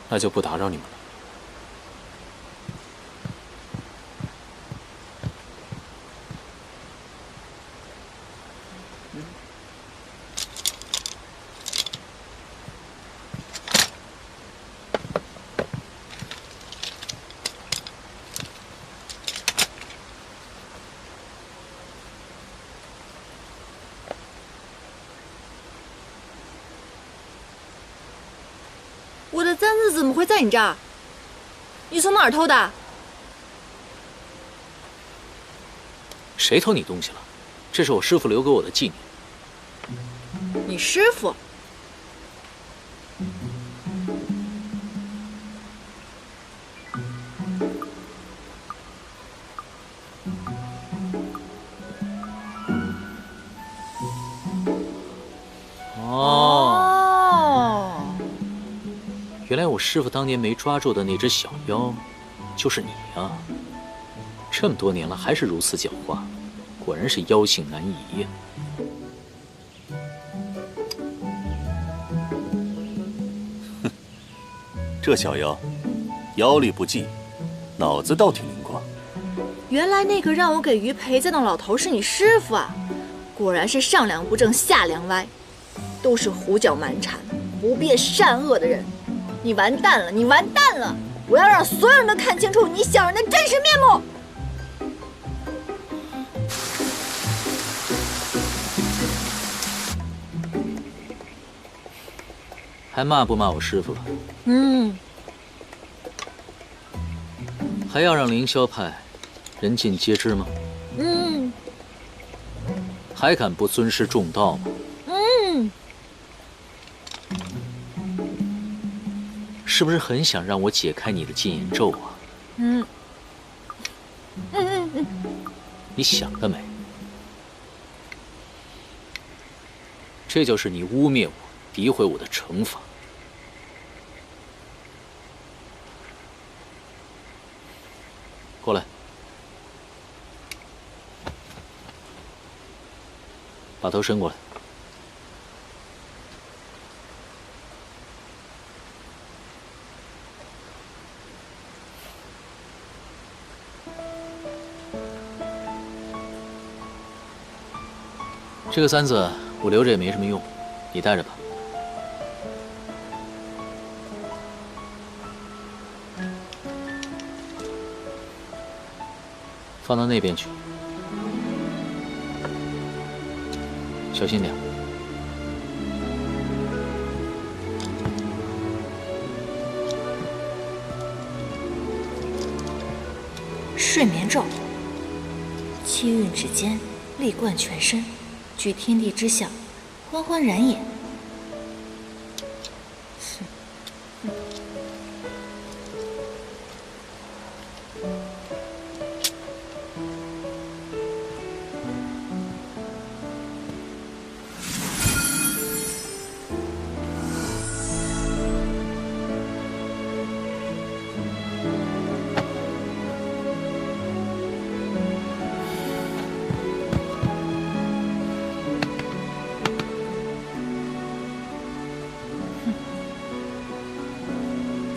那就不打扰你们了。我的簪子怎么会在你这儿？你从哪儿偷的？谁偷你东西了？这是我师父留给我的纪念。你师父？原来我师父当年没抓住的那只小妖，就是你啊！这么多年了，还是如此狡猾，果然是妖性难移呀。哼，这小妖，妖力不济，脑子倒挺灵光。原来那个让我给鱼陪葬的老头是你师父啊！果然是上梁不正下梁歪，都是胡搅蛮缠、不辨善恶的人。你完蛋了！你完蛋了！我要让所有人都看清楚你小人的真实面目！还骂不骂我师父了？还要让凌霄派人尽皆知吗？还敢不尊师重道吗？是不是很想让我解开你的禁言咒啊？你想得美！这就是你污蔑我、诋毁我的惩罚。过来，把头伸过来。这个簪子我留着也没什么用，你带着吧。放到那边去，小心点。睡眠咒，气运指尖，力贯全身。举天地之象，欢欢然也。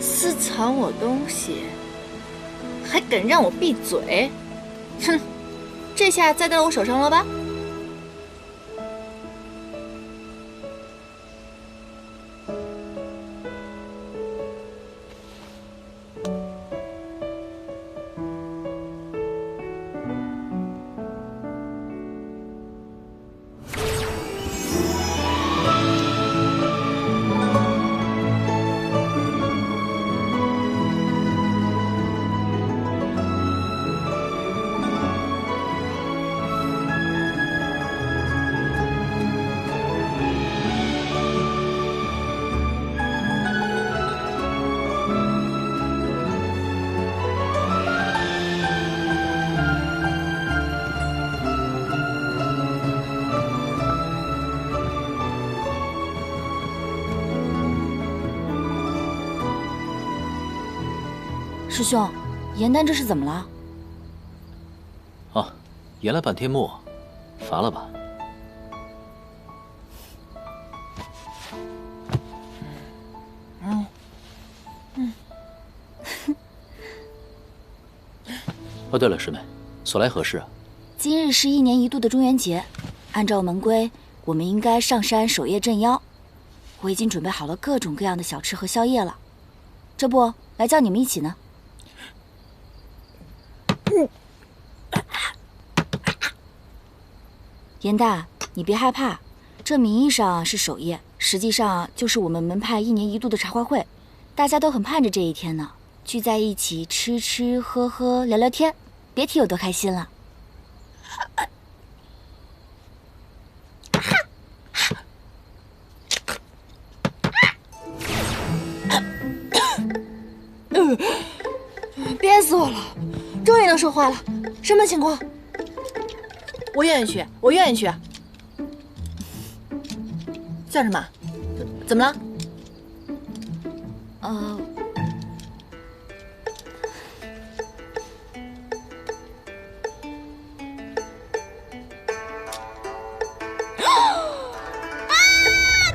私藏我东西，还敢让我闭嘴？哼，这下栽到我手上了吧？师兄，颜丹这是怎么了？啊，研了半天墨，乏了吧？对了，师妹，所来何事啊？今日是1年1度的中元节，按照门规，我们应该上山守夜镇妖。我已经准备好了各种各样的小吃和宵夜了，这不来叫你们一起呢。严大，你别害怕，这名义上是守夜，实际上就是我们门派1年1度的茶话会，大家都很盼着这一天呢，聚在一起吃吃喝喝聊聊天，别提有多开心了。憋死我了，终于能说话了，什么情况？我愿意去，我愿意去。笑什么？怎么了？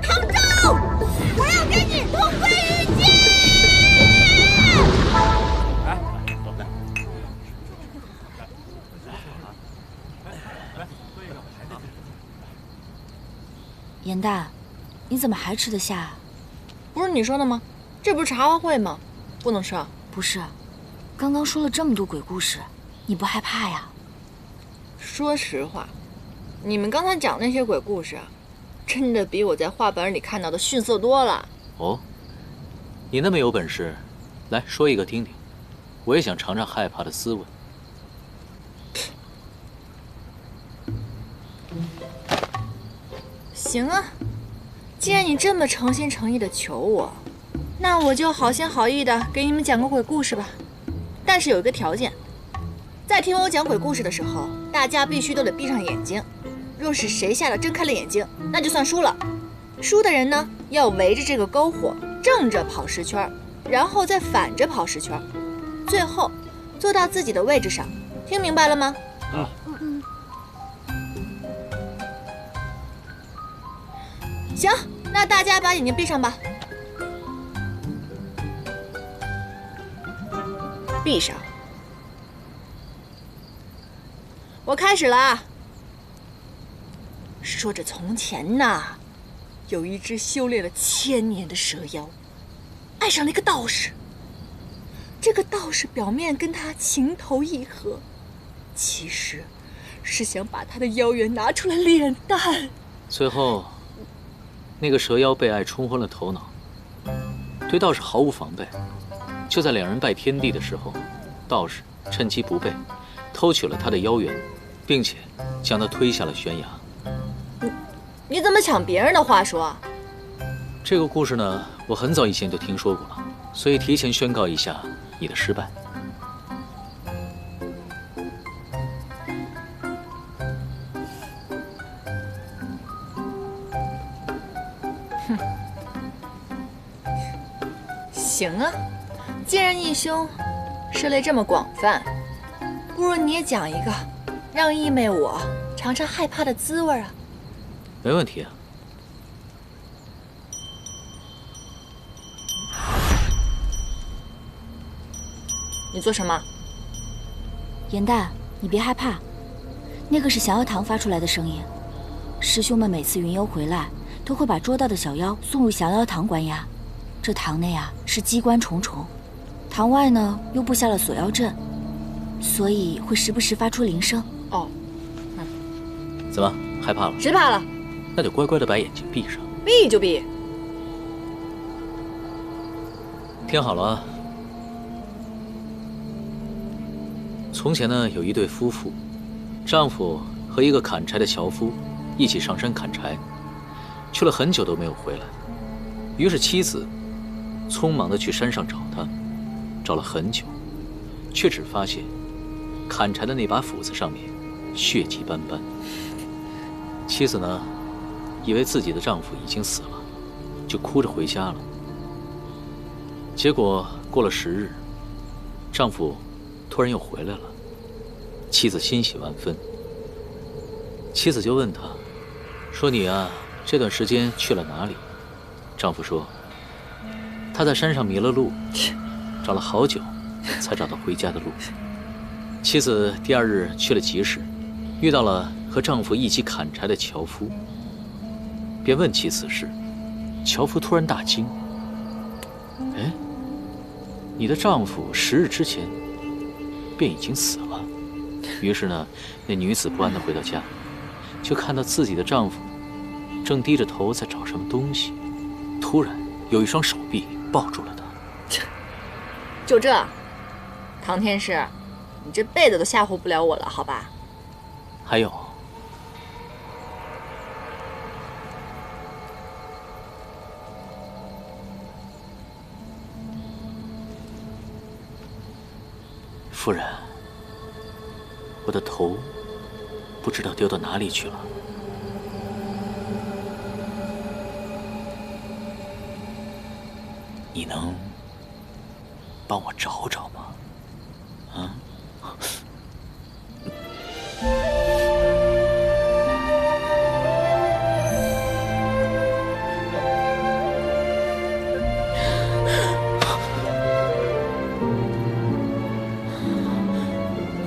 唐周，我要跟你同归于尽！严大，你怎么还吃得下啊？不是你说的吗？这不是茶话会吗？不能吃啊？不是，刚刚说了这么多鬼故事，你不害怕呀？说实话，你们刚才讲那些鬼故事，真的比我在画本里看到的逊色多了。哦，你那么有本事，来说一个听听，我也想尝尝害怕的滋味。行啊，既然你这么诚心诚意的求我，那我就好心好意的给你们讲个鬼故事吧。但是有一个条件，在听我讲鬼故事的时候，大家必须都得闭上眼睛。若是谁吓得睁开了眼睛，那就算输了。输的人呢，要围着这个篝火正着跑10圈，然后再反着跑10圈，最后坐到自己的位置上。听明白了吗？行，那大家把眼睛闭上吧。闭上。我开始了啊。说着从前呐，有一只修炼了1000年的蛇妖，爱上了一个道士。这个道士表面跟他情投意合，其实是想把他的妖缘拿出来炼丹。最后，那个蛇妖被爱冲昏了头脑，对道士毫无防备。就在两人拜天地的时候，道士趁其不备，偷取了他的妖缘，并且将他推下了悬崖。你怎么抢别人的话说啊？这个故事呢，我很早以前就听说过了，所以提前宣告一下你的失败。哼，行啊，既然义兄涉猎这么广泛，不如你也讲一个，让义妹我尝尝害怕的滋味啊。没问题啊。你做什么？严大，你别害怕，那个是降妖堂发出来的声音。师兄们每次云游回来，都会把捉到的小妖送入降妖堂关押。这堂内啊是机关重重，堂外呢又布下了锁妖阵，所以会时不时发出铃声。哦，怎么害怕了？谁怕了？那就乖乖的把眼睛闭上。闭就闭。听好了啊。从前呢，有一对夫妇，丈夫和一个砍柴的樵夫一起上山砍柴，去了很久都没有回来。于是妻子匆忙地去山上找他，找了很久，却只发现砍柴的那把斧子上面血迹斑斑。妻子呢，以为自己的丈夫已经死了，就哭着回家了。结果过了10日，丈夫突然又回来了，妻子欣喜万分。妻子就问他，说你啊，这段时间去了哪里？丈夫说，他在山上迷了路，找了好久，才找到回家的路。妻子第2日去了集市，遇到了和丈夫一起砍柴的樵夫。便问起此事。樵夫突然大惊：“哎，你的丈夫10日之前便已经死了。”于是呢，那女子不安地回到家，就看到自己的丈夫正低着头在找什么东西。突然，有一双手臂抱住了他。就这，唐天师，你这辈子都吓唬不了我了，好吧？还有，夫人，我的头不知道丢到哪里去了。你能帮我找找吗？啊？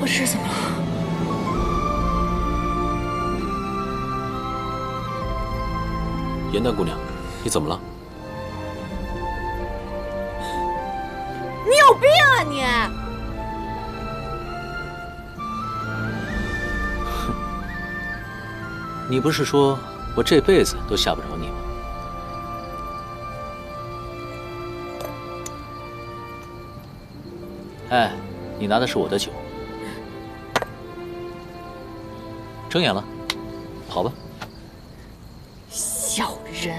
我这是怎么了？严丹姑娘，你怎么了？你有病啊你！你不是说我这辈子都吓不着你吗？哎，你拿的是我的酒。睁眼了，跑吧。小人。